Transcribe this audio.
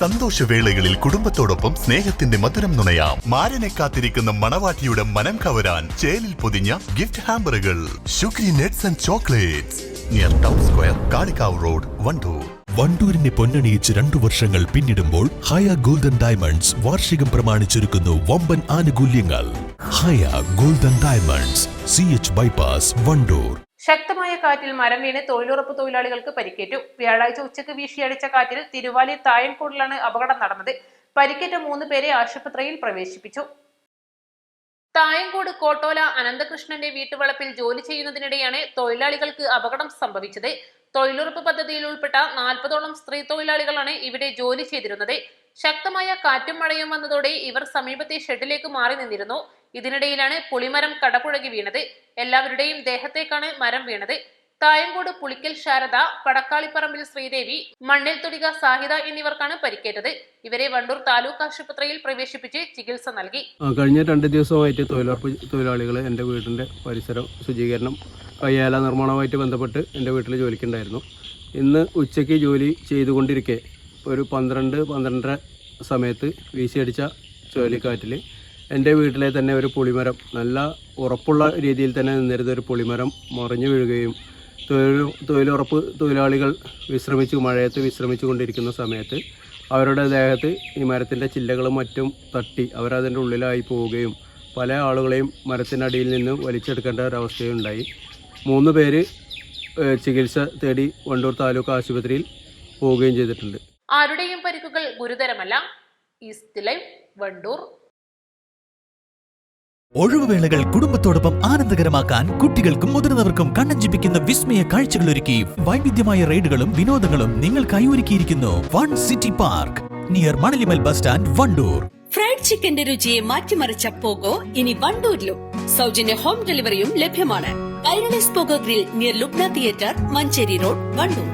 സന്തോഷവേളകളിൽ കുടുംബത്തോടൊപ്പം സ്നേഹത്തിന്റെ മധുരം നുണയാം. മാരനെ കാത്തിരിക്കുന്ന മണവാട്ടിയുടെ മനം കവരാൻ ചേലിൽ പൊതിഞ്ഞ ഗിഫ്റ്റ് ഹാമ്പറുകൾ. Shukri nuts and chocolates near town square, Kalikavu road, Wandoor. വണ്ടൂരിനെ പൊന്നണിയിച്ച് 2 വർഷങ്ങൾ പിന്നിടുമ്പോൾ ഹയ ഗോൾഡൻ ഡയമണ്ട്സ് വാർഷികം പ്രമാണിച്ചൊരുക്കുന്നു വമ്പൻ ആനുകൂല്യങ്ങൾ. Haya golden diamonds, CH bypass, Wandoor. ശക്തമായ കാറ്റിൽ മരം വീണ് തൊഴിലുറപ്പ് തൊഴിലാളികൾക്ക് പരിക്കേറ്റു. വ്യാഴാഴ്ച ഉച്ചയ്ക്ക് വീശിയടിച്ച കാറ്റിൽ തിരുവാലി തായൻകോടിലാണ് അപകടം നടന്നത്. പരിക്കേറ്റ 3 പേരെ ആശുപത്രിയിൽ പ്രവേശിപ്പിച്ചു. തായൻകോട് കോട്ടോല അനന്തകൃഷ്ണന്റെ വീട്ടുവളപ്പിൽ ജോലി ചെയ്യുന്നതിനിടെയാണ് തൊഴിലാളികൾക്ക് അപകടം സംഭവിച്ചത്. തൊഴിലുറപ്പ് പദ്ധതിയിൽ ഉൾപ്പെട്ട 40ഓളം സ്ത്രീ തൊഴിലാളികളാണ് ഇവിടെ ജോലി ചെയ്തിരുന്നത്. ശക്തമായ കാറ്റും മഴയും വന്നതോടെ ഇവർ സമീപത്തെ ഷെഡിലേക്ക് മാറി നിന്നിരുന്നു. ഇതിനിടയിലാണ് പുളിമരം കടപുഴകി വീണത്. എല്ലാവരുടെയും ദേഹത്തേക്കാണ് മരം വീണത്. തായങ്കോട് പുളിക്കൽ ശാരദ, പടക്കാളിപ്പറമ്പിൽ ശ്രീദേവി, മണ്ണിൽ തുടിക സാഹിദ എന്നിവർക്കാണ് പരിക്കേറ്റത്. ഇവരെ വണ്ടൂർ താലൂക്ക് ആശുപത്രിയിൽ പ്രവേശിപ്പിച്ച് ചികിത്സ നൽകി. കഴിഞ്ഞ 2 ദിവസമായിട്ട് തൊഴിലുറപ്പ് തൊഴിലാളികൾ എൻ്റെ വീടിൻ്റെ പരിസരം ശുചീകരണം, കയ്യാല നിർമ്മാണവുമായിട്ട് ബന്ധപ്പെട്ട് എൻ്റെ വീട്ടിൽ ജോലിക്കുണ്ടായിരുന്നു. ഇന്ന് ഉച്ചയ്ക്ക് ജോലി ചെയ്തുകൊണ്ടിരിക്കെ ഒരു 12-12:30 സമയത്ത് വീശിയടിച്ച ചുഴലിക്കാറ്റിൽ എൻ്റെ വീട്ടിലെ തന്നെ ഒരു പുളിമരം, നല്ല ഉറപ്പുള്ള രീതിയിൽ തന്നെ നിന്നിരുന്ന ഒരു പുളിമരം മറിഞ്ഞു വീഴുകയും തൊഴിലുറപ്പ് തൊഴിലാളികൾ മഴയത്ത് വിശ്രമിച്ചു കൊണ്ടിരിക്കുന്ന സമയത്ത് അവരുടെ ദേഹത്ത് ഈ മരത്തിൻ്റെ ചില്ലകളും മറ്റും തട്ടി അവരതിൻ്റെ ഉള്ളിലായി പോവുകയും പല ആളുകളെയും മരത്തിനടിയിൽ നിന്ന് വലിച്ചെടുക്കേണ്ട ഒരവസ്ഥയുണ്ടായി. 3 പേര് ചികിത്സ തേടി വണ്ടൂർ താലൂക്ക് ആശുപത്രിയിൽ പോവുകയും ചെയ്തിട്ടുണ്ട്. ആരുടെയും പരിക്കുകൾ ഗുരുതരമല്ല. East Live, Wandoor. ഒഴിവുവേളകൾ കുടുംബത്തോടൊപ്പം ആനന്ദകരമാക്കാൻ കുട്ടികൾക്കും മുതിർന്നവർക്കും കണ്ണഞ്ചിപ്പിക്കുന്ന വിസ്മയ കാഴ്ചകളൊരുക്കി വൈവിധ്യമായ റൈഡുകളും വിനോദങ്ങളും നിങ്ങൾക്കായി ഒരുക്കിയിരിക്കുന്നു One City Park near Manalimal bus stand, Wandoor. Fried ചിക്കന്റെ രുചിയെ മാറ്റിമറിച്ച പോഗോ ഇനി വണ്ടൂരിലും. സൗജന്യ ഹോം ഡെലിവറിയും ലഭ്യമാണ്. Kairalis Pogo Grill near Lubna theatre, Manjeri road, Wandoor.